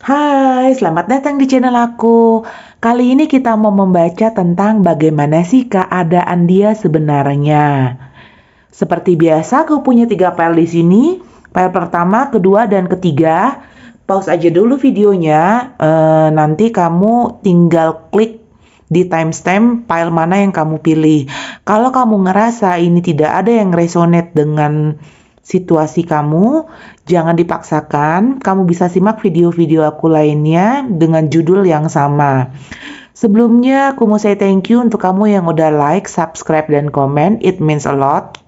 Hai, selamat datang di channel aku. Kali ini kita mau membaca tentang bagaimana sih keadaan dia sebenarnya. Seperti biasa, aku punya 3 file di sini. File pertama, kedua, dan ketiga. Pause aja dulu videonya. Nanti kamu tinggal klik di timestamp file mana yang kamu pilih. Kalau kamu ngerasa ini tidak ada yang resonate dengan situasi kamu, jangan dipaksakan. Kamu bisa simak video-video aku lainnya dengan judul yang sama. Sebelumnya, aku mau say thank you untuk kamu yang udah like, subscribe, dan komen. It means a lot.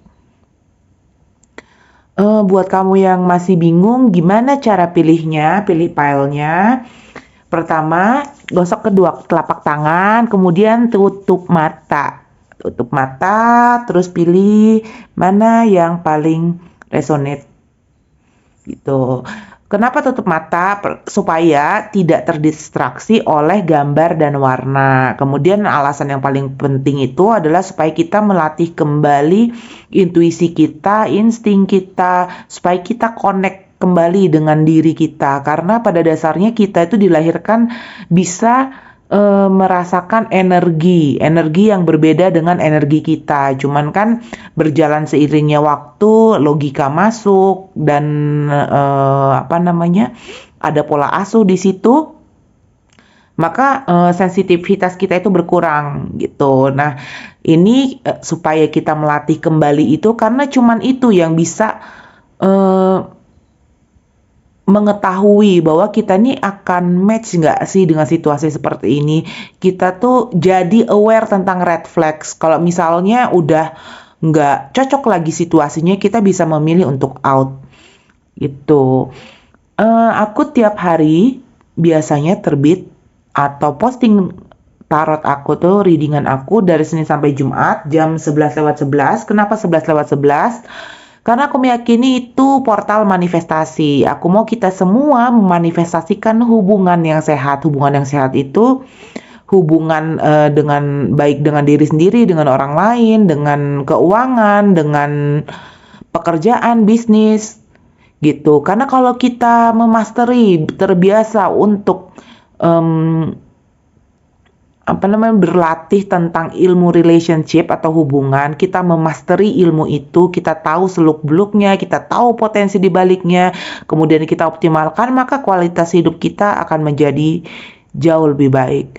Buat kamu yang masih bingung gimana cara pilihnya, pilih filenya. Pertama, gosok kedua telapak tangan, kemudian tutup mata. Tutup mata, terus pilih mana yang paling resonate gitu. Kenapa tutup mata? Supaya tidak terdistraksi oleh gambar dan warna. Kemudian alasan yang paling penting itu adalah supaya kita melatih kembali intuisi kita, insting kita, supaya kita connect kembali dengan diri kita. Karena pada dasarnya kita itu dilahirkan bisa merasakan energi yang berbeda dengan energi kita. Cuman kan berjalan seiringnya waktu, logika masuk dan ada pola asuh di situ, maka sensitivitas kita itu berkurang gitu. Nah, ini supaya kita melatih kembali itu karena cuman itu yang bisa mengetahui bahwa kita nih akan match nggak sih dengan situasi seperti ini. Kita tuh jadi aware tentang red flags. Kalau misalnya udah nggak cocok lagi situasinya, kita bisa memilih untuk out gitu. Aku tiap hari biasanya terbit atau posting tarot aku tuh readingan aku dari Senin sampai Jumat jam 11:11. Kenapa 11:11? Karena aku meyakini itu portal manifestasi. Aku mau kita semua memanifestasikan hubungan yang sehat. Hubungan yang sehat itu hubungan dengan baik dengan diri sendiri, dengan orang lain, dengan keuangan, dengan pekerjaan, bisnis gitu. Karena kalau kita memasteri, terbiasa untuk em, berlatih tentang ilmu relationship atau hubungan, kita memasteri ilmu itu, kita tahu seluk-beluknya, kita tahu potensi di baliknya, kemudian kita optimalkan, maka kualitas hidup kita akan menjadi jauh lebih baik.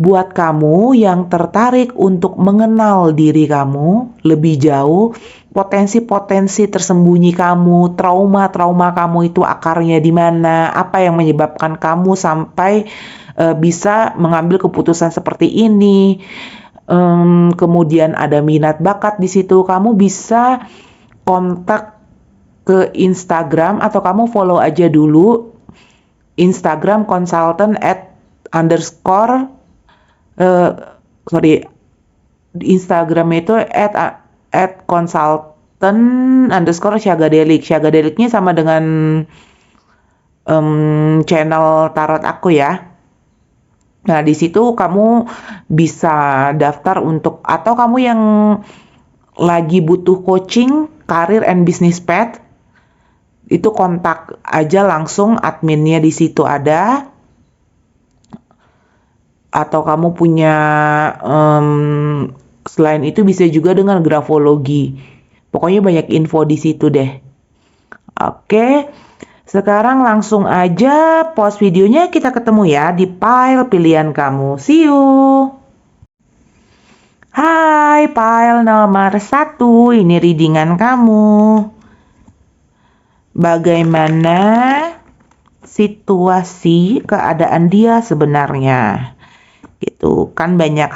Buat kamu yang tertarik untuk mengenal diri kamu lebih jauh, potensi-potensi tersembunyi kamu, trauma-trauma kamu itu akarnya di mana, apa yang menyebabkan kamu sampai bisa mengambil keputusan seperti ini. Kemudian ada minat bakat di situ, kamu bisa kontak ke Instagram atau kamu follow aja dulu Instagram consultant at underscore sorry Instagram itu at consultant underscore Syagadelik. Syagadeliknya sama dengan channel tarot aku ya. Nah, di situ kamu bisa daftar untuk atau kamu yang lagi butuh coaching, karir and business path, itu kontak aja langsung adminnya di situ ada. Atau kamu punya selain itu bisa juga dengan grafologi. Pokoknya banyak info di situ deh. Oke. Sekarang langsung aja pause videonya, kita ketemu ya di file pilihan kamu. See you. Hai, file nomor 1, ini readingan kamu. Bagaimana situasi keadaan dia sebenarnya? Gitu kan, banyak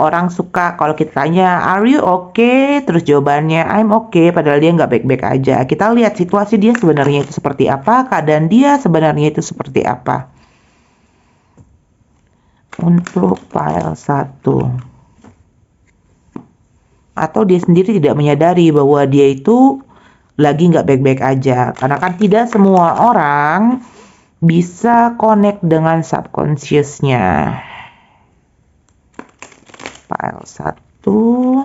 orang suka kalau kita tanya are you okay, terus jawabannya I'm okay, padahal dia nggak baik-baik aja. Kita lihat situasi dia sebenarnya itu seperti apa, keadaan dia sebenarnya itu seperti apa. Untuk file 1, atau dia sendiri tidak menyadari bahwa dia itu lagi nggak baik-baik aja, karena kan tidak semua orang bisa connect dengan subconsciousnya. File 1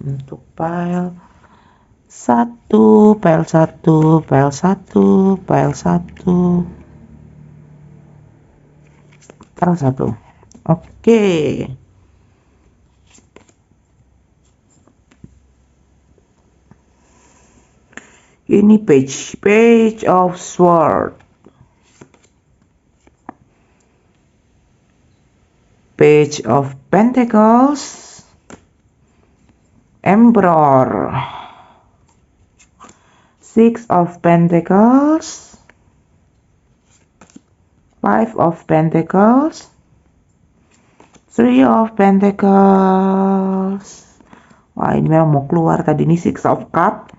untuk file 1, file 1, file 1, file 1, file 1. Oke. Ini page of sword. Page of pentacles. Emperor. 6 of pentacles. 5 of pentacles. 3 of pentacles. Wah, ini memang mau keluar tadi nih 6 of cup.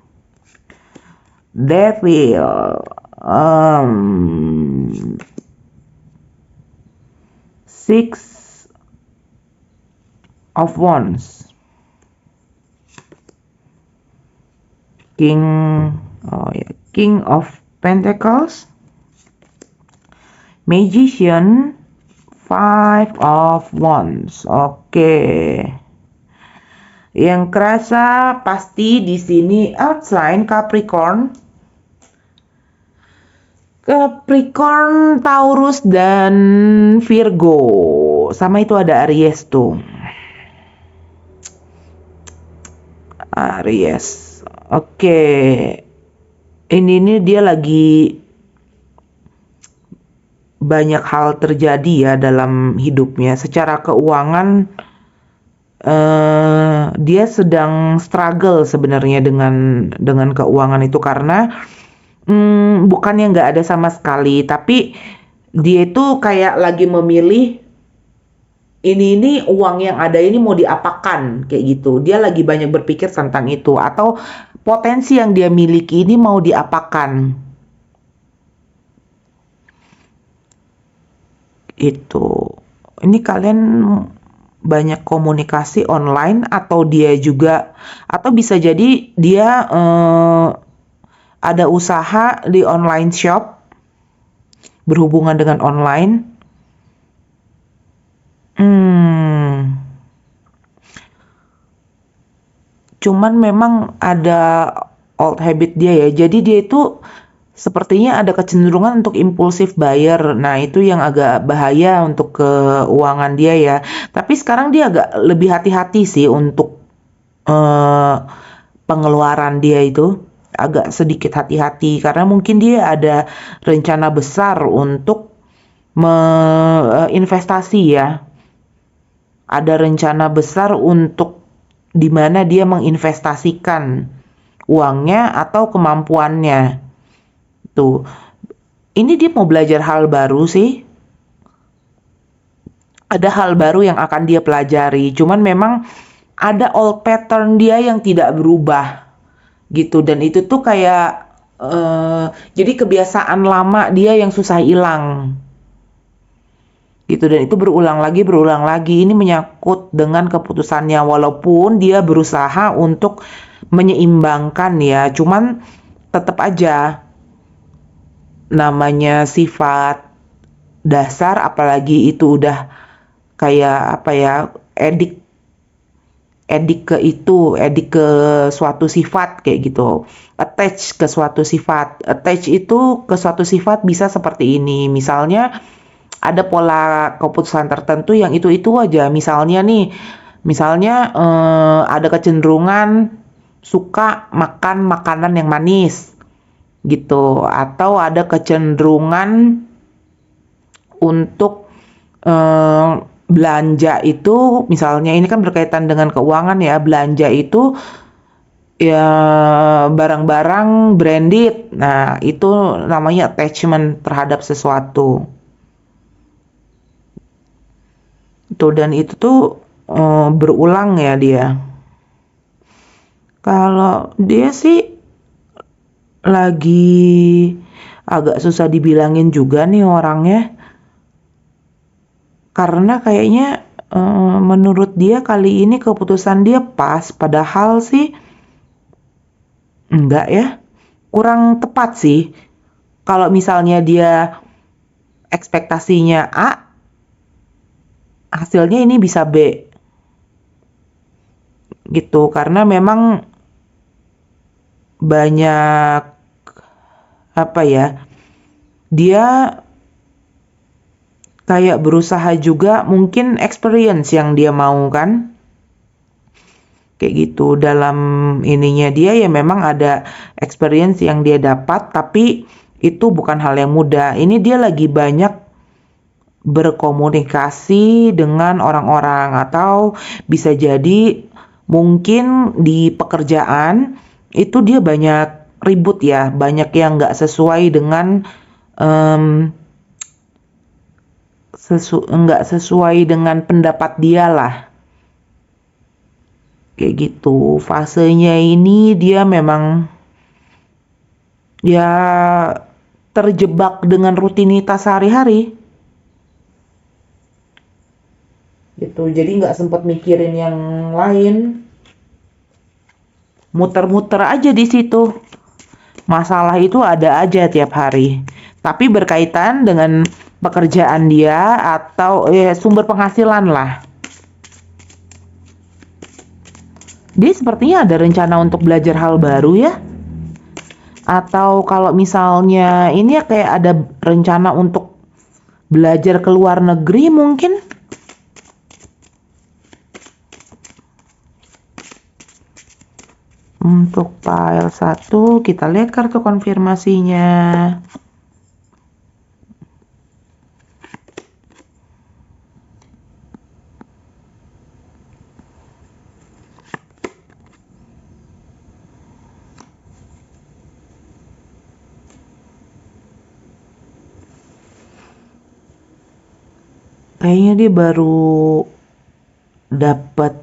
Devil. 6 of wands. King of pentacles. Magician. 5 of wands. Oke. Yang kerasa pasti di sini earth sign Capricorn. Capricorn, Taurus, dan Virgo. Sama itu ada Aries tuh. Aries. Oke. Ini dia lagi banyak hal terjadi ya dalam hidupnya. Secara keuangan dia sedang struggle sebenarnya dengan keuangan itu karena bukannya nggak ada sama sekali, tapi dia itu kayak lagi memilih ini uang yang ada ini mau diapakan kayak gitu. Dia lagi banyak berpikir tentang itu atau potensi yang dia miliki ini mau diapakan. Itu. Ini kalian banyak komunikasi online atau dia juga atau bisa jadi dia ada usaha di online shop berhubungan dengan online. Cuman memang ada old habit dia ya. Jadi dia itu sepertinya ada kecenderungan untuk impulsif buyer. Nah, itu yang agak bahaya untuk keuangan dia ya. Tapi sekarang dia agak lebih hati-hati sih untuk pengeluaran dia itu. Agak sedikit hati-hati karena mungkin dia ada rencana besar untuk investasi ya. Ada rencana besar untuk di mana dia menginvestasikan uangnya atau kemampuannya. Tuh. Ini dia mau belajar hal baru sih. Ada hal baru yang akan dia pelajari. Cuman memang ada old pattern dia yang tidak berubah. Gitu. Dan itu tuh kayak jadi kebiasaan lama dia yang susah hilang. Gitu, dan itu berulang lagi. Ini menyangkut dengan keputusannya walaupun dia berusaha untuk menyeimbangkan ya, cuman tetap aja namanya sifat dasar, apalagi itu udah kayak apa ya, edik ke suatu sifat kayak gitu, attach ke suatu sifat. Attach itu ke suatu sifat bisa seperti ini, misalnya ada pola keputusan tertentu yang itu aja. Misalnya ada kecenderungan suka makan makanan yang manis gitu, atau ada kecenderungan untuk belanja itu, misalnya ini kan berkaitan dengan keuangan ya, belanja itu ya barang-barang branded. Nah, itu namanya attachment terhadap sesuatu. Tuh, dan itu tuh berulang ya dia. Kalau dia sih lagi agak susah dibilangin juga nih orangnya. Karena kayaknya menurut dia kali ini keputusan dia pas, padahal sih enggak ya. Kurang tepat sih. Kalau misalnya dia ekspektasinya A, hasilnya ini bisa B. Gitu, karena memang banyak apa ya, dia kayak berusaha juga, mungkin experience yang dia mau kan, kayak gitu. Dalam ininya dia ya memang ada experience yang dia dapat, tapi itu bukan hal yang mudah. Ini dia lagi banyak berkomunikasi dengan orang-orang, atau bisa jadi mungkin di pekerjaan itu dia banyak ribut ya, banyak yang nggak sesuai dengan em, nggak sesuai dengan pendapat dia lah, kayak gitu. Fasenya ini dia memang ya terjebak dengan rutinitas sehari-hari gitu, jadi nggak sempat mikirin yang lain, muter-muter aja di situ. Masalah itu ada aja tiap hari, tapi berkaitan dengan pekerjaan dia atau sumber penghasilan lah. Dia sepertinya ada rencana untuk belajar hal baru ya. Atau kalau misalnya ini ya kayak ada rencana untuk belajar ke luar negeri mungkin. Untuk file 1 kita lihat kartu konfirmasinya. Kayaknya dia baru dapat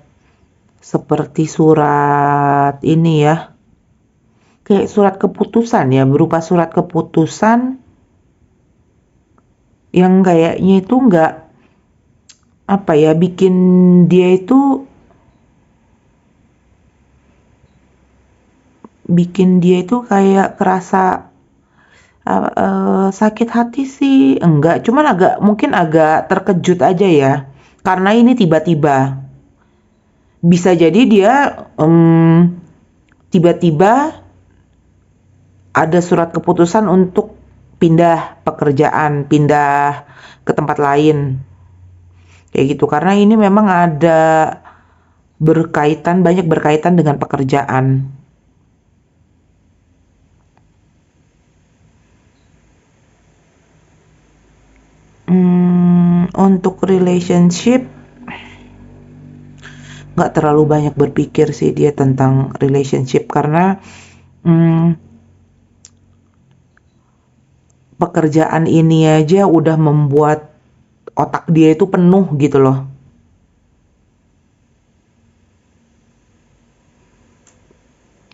seperti surat ini ya, kayak surat keputusan ya, berupa surat keputusan yang kayaknya itu nggak apa ya, bikin dia itu kayak kerasa sakit hati sih enggak, cuman mungkin agak terkejut aja ya, karena ini tiba-tiba. Bisa jadi dia tiba-tiba ada surat keputusan untuk pindah pekerjaan, pindah ke tempat lain, kayak gitu. Karena ini memang ada banyak berkaitan dengan pekerjaan. Untuk relationship nggak terlalu banyak berpikir sih dia tentang relationship, karena pekerjaan ini aja udah membuat otak dia itu penuh gitu loh.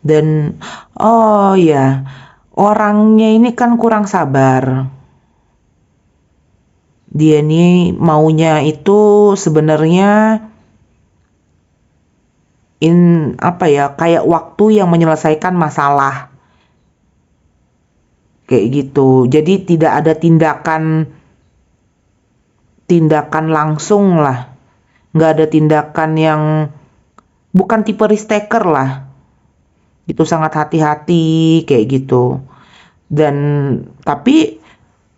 Dan oh ya, orangnya ini kan kurang sabar. Dia nih maunya itu sebenarnya apa ya, kayak waktu yang menyelesaikan masalah, kayak gitu. Jadi tidak ada tindakan langsung lah, nggak ada tindakan yang, bukan tipe risk taker lah, itu sangat hati-hati kayak gitu. Dan tapi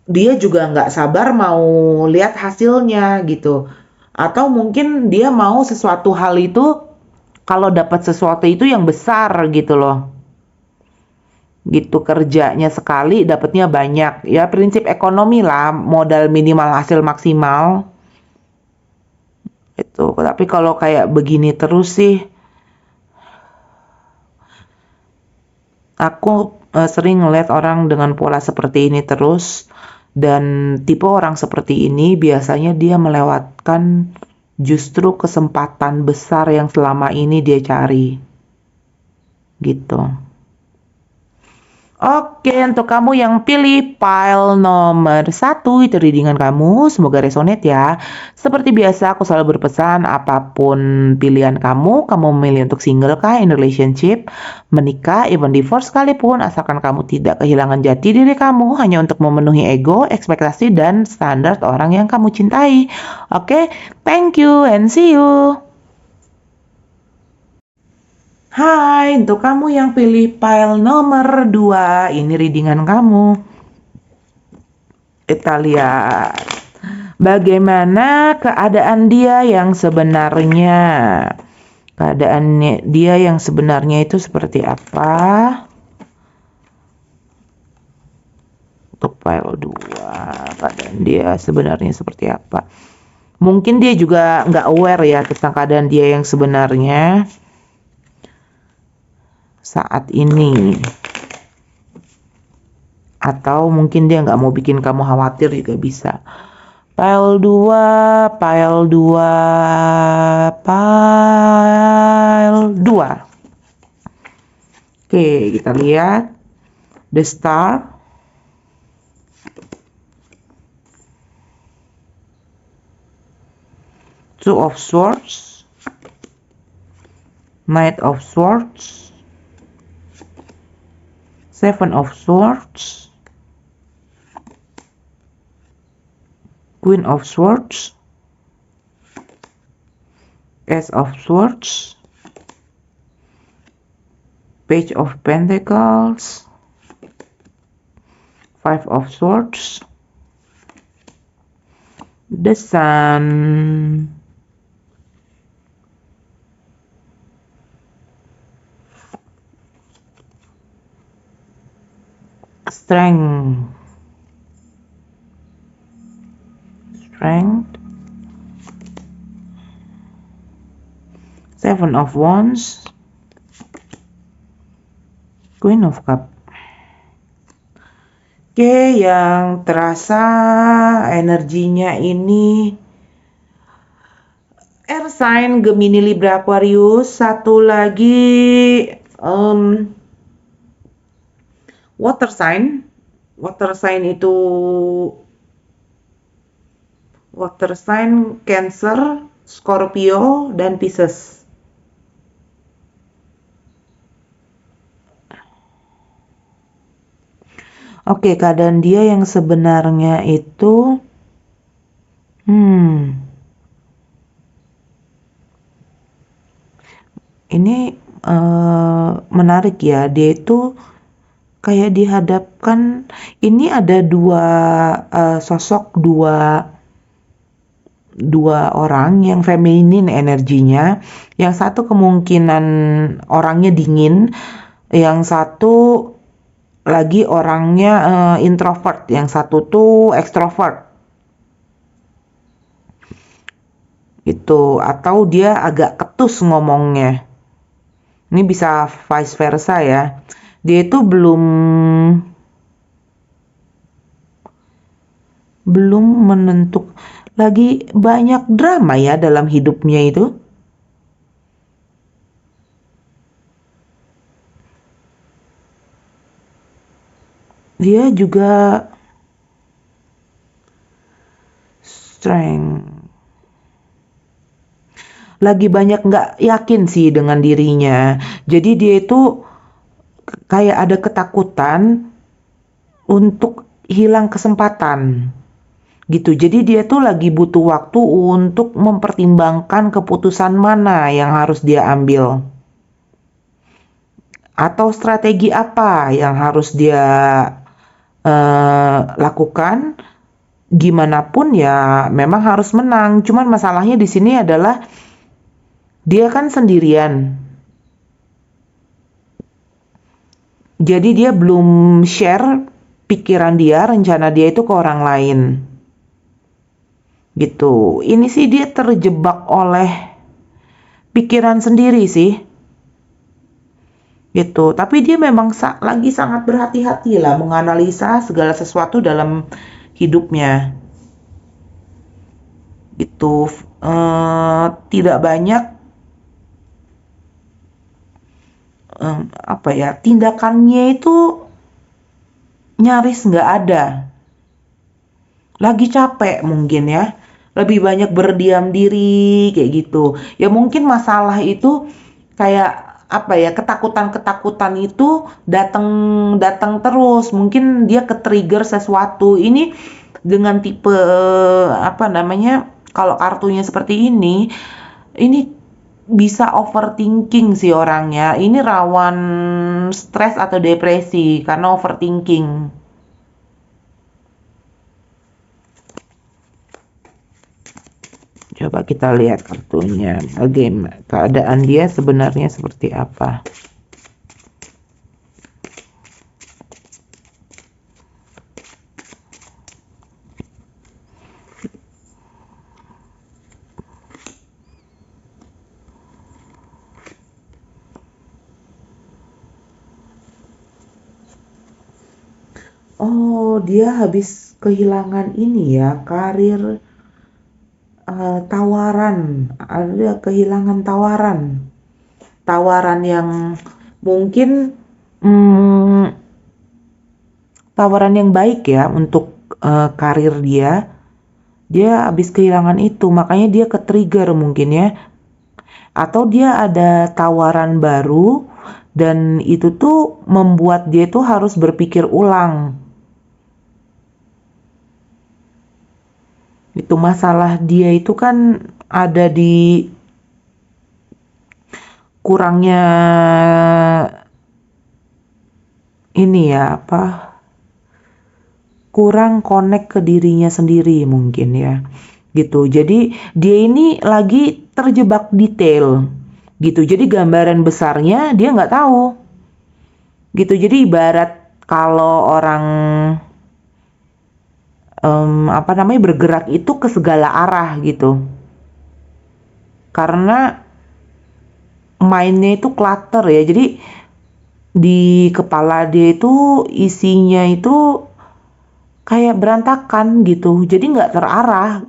dia juga nggak sabar mau lihat hasilnya gitu, atau mungkin dia mau sesuatu hal itu, kalau dapat sesuatu itu yang besar gitu loh, gitu. Kerjanya sekali dapatnya banyak ya, prinsip ekonomi lah, modal minimal hasil maksimal itu. Tapi kalau kayak begini terus sih, aku sering ngeliat orang dengan pola seperti ini terus, dan tipe orang seperti ini biasanya dia melewatkan justru kesempatan besar yang selama ini dia cari, gitu. Oke, untuk kamu yang pilih file nomor 1, itu readingan kamu. Semoga resonate ya. Seperti biasa, aku selalu berpesan, apapun pilihan kamu memilih untuk single kah, in relationship, menikah, even divorce sekalipun, asalkan kamu tidak kehilangan jati diri kamu hanya untuk memenuhi ego, ekspektasi, dan standar orang yang kamu cintai. Oke, thank you and see you. Hai, untuk kamu yang pilih pile nomor 2, ini readingan kamu. Kita lihat bagaimana keadaan dia yang sebenarnya. Keadaannya dia yang sebenarnya itu seperti apa? Untuk pile 2, keadaan dia sebenarnya seperti apa? Mungkin dia juga nggak aware ya tentang keadaan dia yang sebenarnya saat ini. Atau mungkin dia nggak mau bikin kamu khawatir juga bisa. Pile 2, pile 2, pile 2. Oke, kita lihat. The Star. Two of Swords. Knight of Swords. Seven of Swords. Queen of Swords. Ace of Swords. Page of Pentacles. Five of Swords. The Sun. Strength. Seven of Wands. Queen of Cup. Oke, yang terasa energinya ini Air sign, Gemini, Libra, Aquarius. Satu lagi water sign. Water sign Cancer, Scorpio, dan Pisces. Oke, keadaan dia yang sebenarnya itu ini menarik ya. Dia itu kayak dihadapkan, ini ada dua sosok, dua orang yang feminin energinya. Yang satu kemungkinan orangnya dingin, yang satu lagi orangnya introvert, yang satu tuh extrovert gitu, atau dia agak ketus ngomongnya. Ini bisa vice versa ya. Dia itu belum menentuk, lagi banyak drama ya dalam hidupnya itu. Dia juga strength. Lagi banyak nggak yakin sih dengan dirinya. Jadi dia itu kayak ada ketakutan untuk hilang kesempatan gitu. Jadi dia tuh lagi butuh waktu untuk mempertimbangkan keputusan mana yang harus dia ambil. Atau strategi apa yang harus dia lakukan. Gimana pun ya memang harus menang. Cuman masalahnya di sini adalah dia kan sendirian. Jadi dia belum share pikiran dia, rencana dia itu ke orang lain. Gitu. Ini sih dia terjebak oleh pikiran sendiri sih. Gitu. Tapi dia memang lagi sangat berhati-hati lah menganalisa segala sesuatu dalam hidupnya. Gitu. Tidak banyak tindakannya itu nyaris nggak ada. Lagi capek mungkin ya. Lebih banyak berdiam diri kayak gitu. Ya mungkin masalah itu kayak ketakutan-ketakutan itu datang terus. Mungkin dia ke-trigger sesuatu. Ini dengan tipe kalau kartunya seperti ini bisa overthinking sih orangnya. Ini rawan stres atau depresi karena overthinking. Coba kita lihat kartunya. Bagaimana keadaan dia sebenarnya seperti apa? Oh, dia habis kehilangan ini ya, karir, tawaran. Ada kehilangan tawaran. Tawaran yang mungkin mm, tawaran yang baik ya untuk karir dia. Dia habis kehilangan itu, makanya dia ke-trigger mungkin ya. Atau dia ada tawaran baru dan itu tuh membuat dia tuh harus berpikir ulang. Itu masalah dia itu kan ada di kurangnya ini ya apa? Kurang connect ke dirinya sendiri mungkin ya. Gitu. Jadi dia ini lagi terjebak detail. Gitu. Jadi gambaran besarnya dia nggak tahu. Gitu. Jadi ibarat kalau orang apa namanya bergerak itu ke segala arah gitu. Karena mainnya itu clutter ya. Jadi di kepala dia itu isinya itu kayak berantakan gitu. Jadi nggak terarah,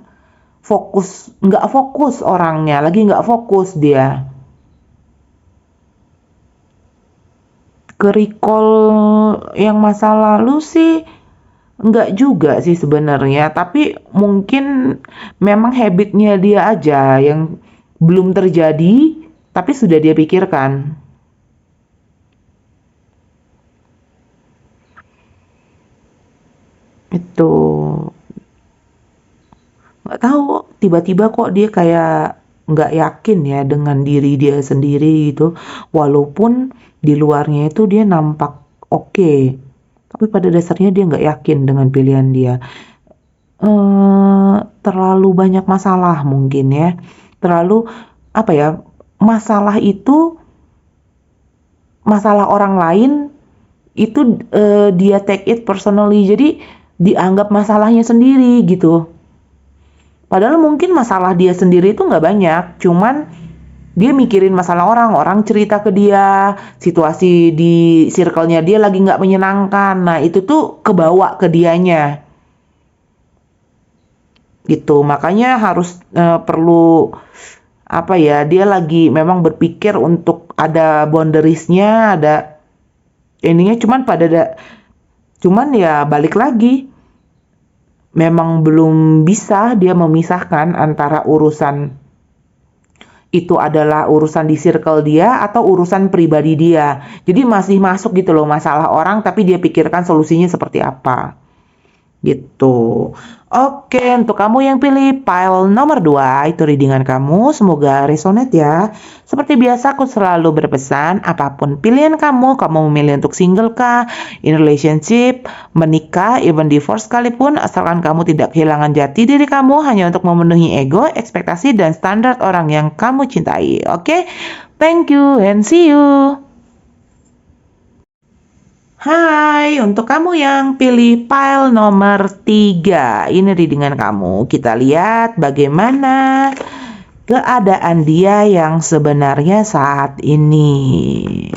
nggak fokus orangnya, lagi nggak fokus dia. Ke recall yang masa lalu sih nggak juga sih sebenarnya, tapi mungkin memang habitnya dia aja yang belum terjadi, tapi sudah dia pikirkan. Itu nggak tahu, tiba-tiba kok dia kayak nggak yakin ya dengan diri dia sendiri gitu, walaupun di luarnya itu dia nampak oke, tapi pada dasarnya dia nggak yakin dengan pilihan dia. Terlalu banyak masalah mungkin ya, terlalu apa ya, masalah itu masalah orang lain itu dia take it personally, jadi dianggap masalahnya sendiri gitu. Padahal mungkin masalah dia sendiri itu nggak banyak, cuman dia mikirin masalah orang, orang cerita ke dia, situasi di circle-nya dia lagi nggak menyenangkan. Nah, itu tuh kebawa ke dianya. Gitu. Makanya harus perlu apa ya, dia lagi memang berpikir untuk ada boundariesnya, ada ininya cuman ya balik lagi memang belum bisa dia memisahkan antara urusan itu adalah urusan di circle dia atau urusan pribadi dia. Jadi masih masuk gitu loh masalah orang tapi dia pikirkan solusinya seperti apa. Gitu. Oke, untuk kamu yang pilih pile nomor 2, itu readingan kamu. Semoga resonate ya. Seperti biasa, aku selalu berpesan, apapun pilihan kamu memilih untuk single kah, in relationship, menikah, even divorce sekalipun, asalkan kamu tidak kehilangan jati diri kamu hanya untuk memenuhi ego, ekspektasi, dan standar orang yang kamu cintai. Oke? Thank you and see you. Hai, untuk kamu yang pilih pile nomor 3, ini readingan kamu. Kita lihat bagaimana keadaan dia yang sebenarnya saat ini.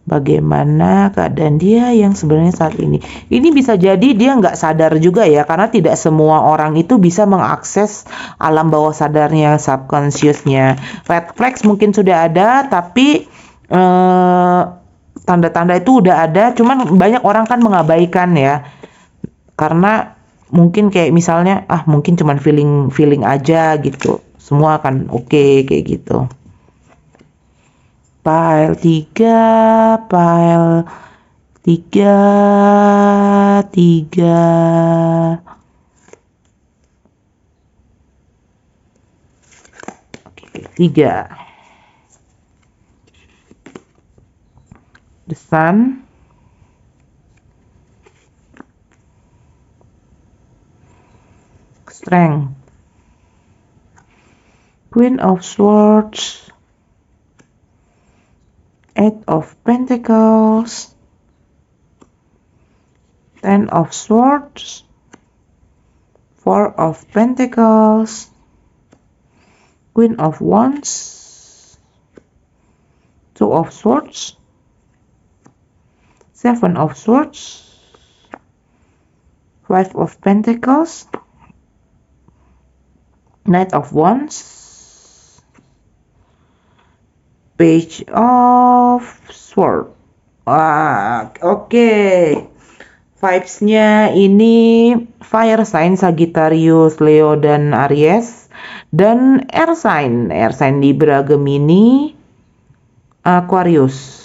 Bagaimana keadaan dia yang sebenarnya saat ini. Ini bisa jadi dia nggak sadar juga ya, karena tidak semua orang itu bisa mengakses alam bawah sadarnya, subconsciousnya. Red flags mungkin sudah ada, tapi tanda-tanda itu udah ada, cuman banyak orang kan mengabaikan ya, karena mungkin kayak misalnya mungkin cuman feeling feeling aja gitu, semua akan oke, kayak gitu. Pile 3, pile 3, 3. Oke, 3. The Sun, Strength, Queen of Swords, Eight of Pentacles, Ten of Swords, Four of Pentacles, Queen of Wands, Two of Swords, Seven of Swords, Five of Pentacles, Knight of Wands, Page of Sword. Oke. Vibes-nya ini fire sign Sagittarius, Leo, dan Aries. Dan air sign Libra, Gemini, Aquarius.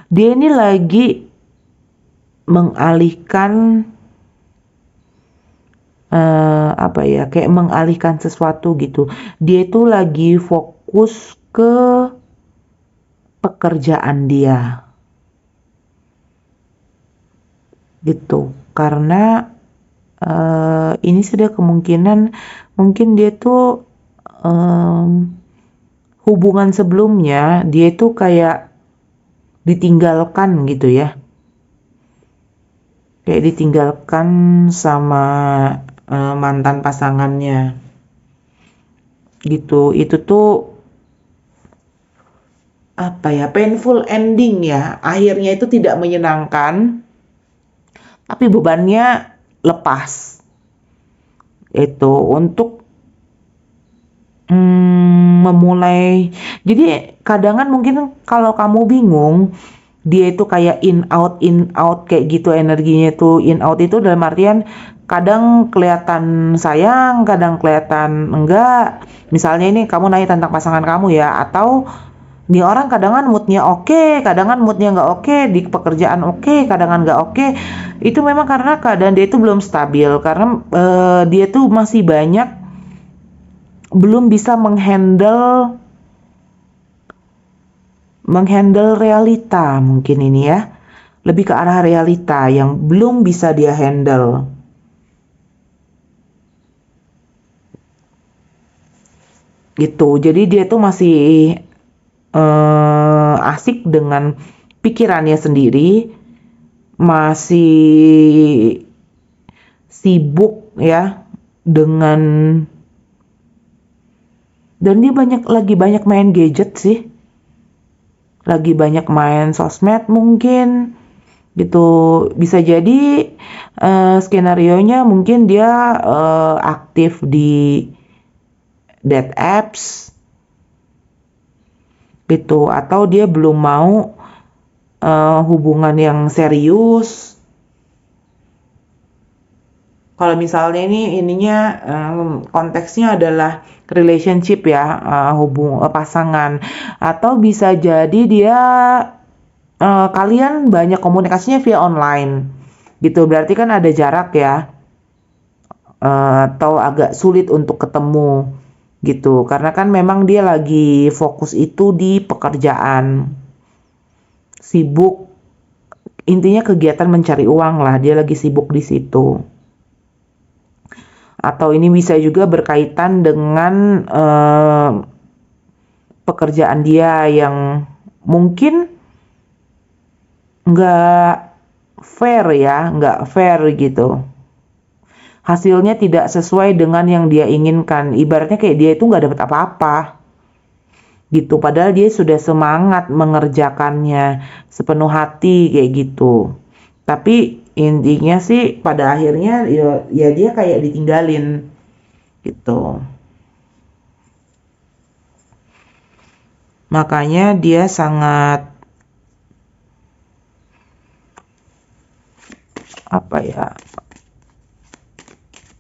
Dia ini lagi mengalihkan kayak mengalihkan sesuatu gitu. Dia itu lagi fokus ke pekerjaan dia gitu, karena ini sudah kemungkinan mungkin dia tuh hubungan sebelumnya dia itu kayak ditinggalkan gitu ya, kayak ditinggalkan sama mantan pasangannya gitu. Itu tuh painful ending ya, akhirnya itu tidak menyenangkan, tapi bebannya lepas itu untuk memulai. Jadi kadangan mungkin kalau kamu bingung, dia itu kayak in out kayak gitu, energinya tuh in out itu dalam artian kadang kelihatan sayang, kadang kelihatan enggak. Misalnya ini kamu nanya tentang pasangan kamu ya, atau nih orang kadangan moodnya oke, kadangan moodnya nggak oke, di pekerjaan oke, kadangan nggak oke. Itu memang karena keadaan dia itu belum stabil, karena dia tuh masih banyak belum bisa menghandle realita, mungkin ini ya, lebih ke arah realita yang belum bisa dia handle gitu. Jadi dia tuh masih asik dengan pikirannya sendiri, masih sibuk ya dengan, dan dia lagi banyak main gadget sih, lagi banyak main sosmed mungkin gitu. Bisa jadi skenarionya mungkin dia aktif di date apps gitu, atau dia belum mau hubungan yang serius. Kalau misalnya ininya konteksnya adalah relationship ya, pasangan, atau bisa jadi dia kalian banyak komunikasinya via online gitu, berarti kan ada jarak ya, atau agak sulit untuk ketemu gitu, karena kan memang dia lagi fokus itu di pekerjaan, sibuk, intinya kegiatan mencari uang lah, dia lagi sibuk di situ. Atau ini bisa juga berkaitan dengan pekerjaan dia yang mungkin nggak fair gitu. Hasilnya tidak sesuai dengan yang dia inginkan. Ibaratnya kayak dia itu nggak dapat apa-apa gitu. Padahal dia sudah semangat mengerjakannya sepenuh hati kayak gitu. Tapi intinya sih pada akhirnya ya dia kayak ditinggalin gitu. Makanya dia sangat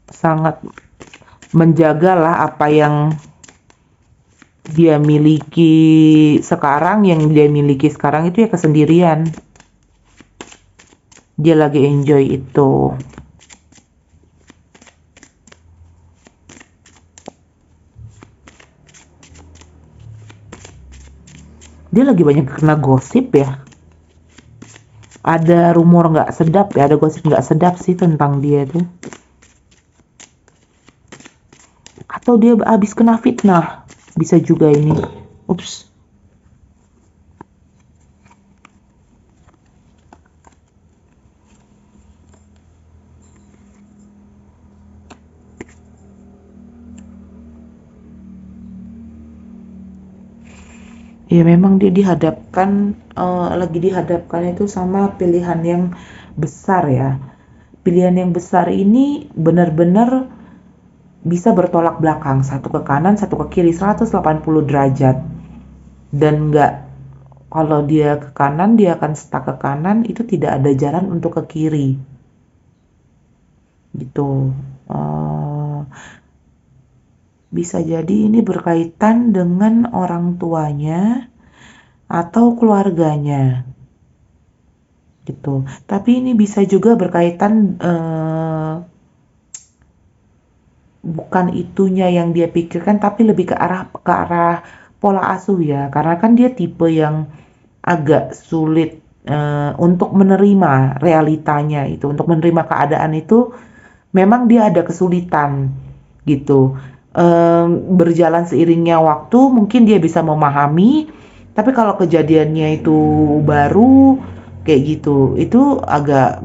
sangat menjagalah apa yang dia miliki sekarang. Yang dia miliki sekarang itu ya kesendirian. Dia lagi enjoy itu. Dia lagi banyak kena gosip ya. Ada rumor nggak sedap ya, ada gosip nggak sedap sih tentang dia tuh. Atau dia habis kena fitnah. Bisa juga ini. Ups. Ya memang dia lagi dihadapkan itu sama pilihan yang besar ya. Pilihan yang besar ini benar-benar bisa bertolak belakang, satu ke kanan, satu ke kiri, 180 derajat. Dan nggak, kalau dia ke kanan, dia akan stuck ke kanan, itu tidak ada jalan untuk ke kiri. Gitu. Bisa jadi ini berkaitan dengan orang tuanya atau keluarganya. Gitu. Tapi ini bisa juga berkaitan bukan itunya yang dia pikirkan, tapi lebih ke arah pola asuh ya. Karena kan dia tipe yang agak sulit untuk menerima realitanya itu, untuk menerima keadaan itu, memang dia ada kesulitan gitu. Berjalan seiringnya waktu, mungkin dia bisa memahami, tapi kalau kejadiannya itu baru kayak gitu, itu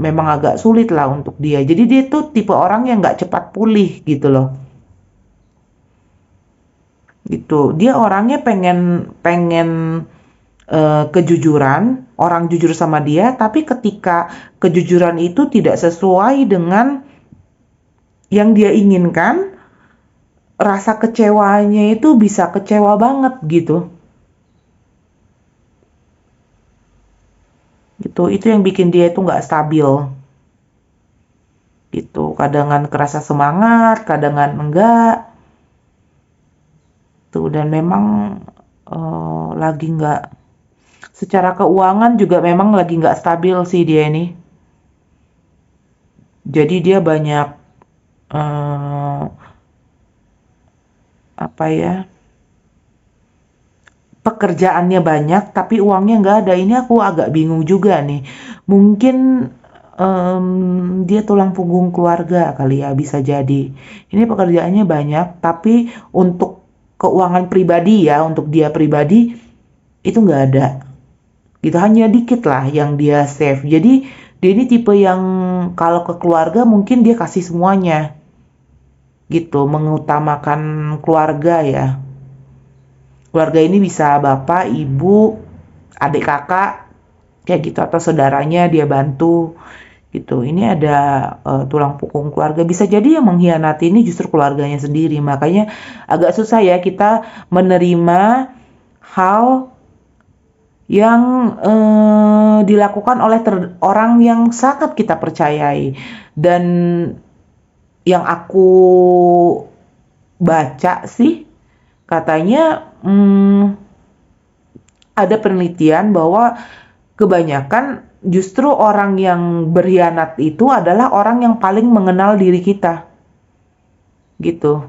memang agak sulit lah untuk dia. Jadi dia tuh tipe orang yang nggak cepat pulih gitu loh. Gitu. Dia orangnya pengen pengen kejujuran, orang jujur sama dia, tapi ketika kejujuran itu tidak sesuai dengan yang dia inginkan, rasa kecewanya itu bisa kecewa banget gitu. Gitu, itu yang bikin dia itu nggak stabil. Gitu, kadangan kerasa semangat, kadangan enggak. Tuh, dan memang lagi nggak, secara keuangan juga memang lagi nggak stabil sih dia ini. Jadi dia banyak apa ya, pekerjaannya banyak tapi uangnya nggak ada. Ini aku agak bingung juga nih. Mungkin dia tulang punggung keluarga kali ya, bisa jadi. Ini pekerjaannya banyak tapi untuk keuangan pribadi ya, untuk dia pribadi itu nggak ada. Gitu, hanya dikit lah yang dia save. Jadi dia ini tipe yang kalau ke keluarga mungkin dia kasih semuanya. Gitu, mengutamakan keluarga ya. Keluarga ini bisa bapak, ibu, adik kakak, kayak gitu, atau saudaranya dia bantu gitu. Ini ada tulang punggung keluarga. Bisa jadi yang mengkhianati ini justru keluarganya sendiri. Makanya agak susah ya kita menerima hal yang dilakukan oleh orang yang sangat kita percayai. Dan yang aku baca sih, katanya ada penelitian bahwa kebanyakan justru orang yang berkhianat itu adalah orang yang paling mengenal diri kita. Gitu.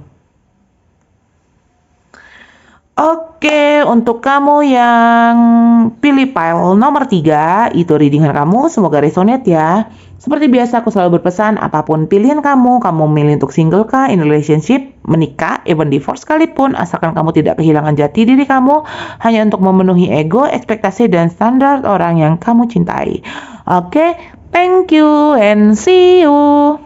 Oke, untuk kamu yang pilih file nomor 3, itu readingan kamu, semoga resonate ya. Seperti biasa aku selalu berpesan, apapun pilihan kamu milih untuk single kah, in relationship, menikah, even divorce sekalipun, asalkan kamu tidak kehilangan jati diri kamu, hanya untuk memenuhi ego, ekspektasi, dan standar orang yang kamu cintai. Oke, thank you and see you.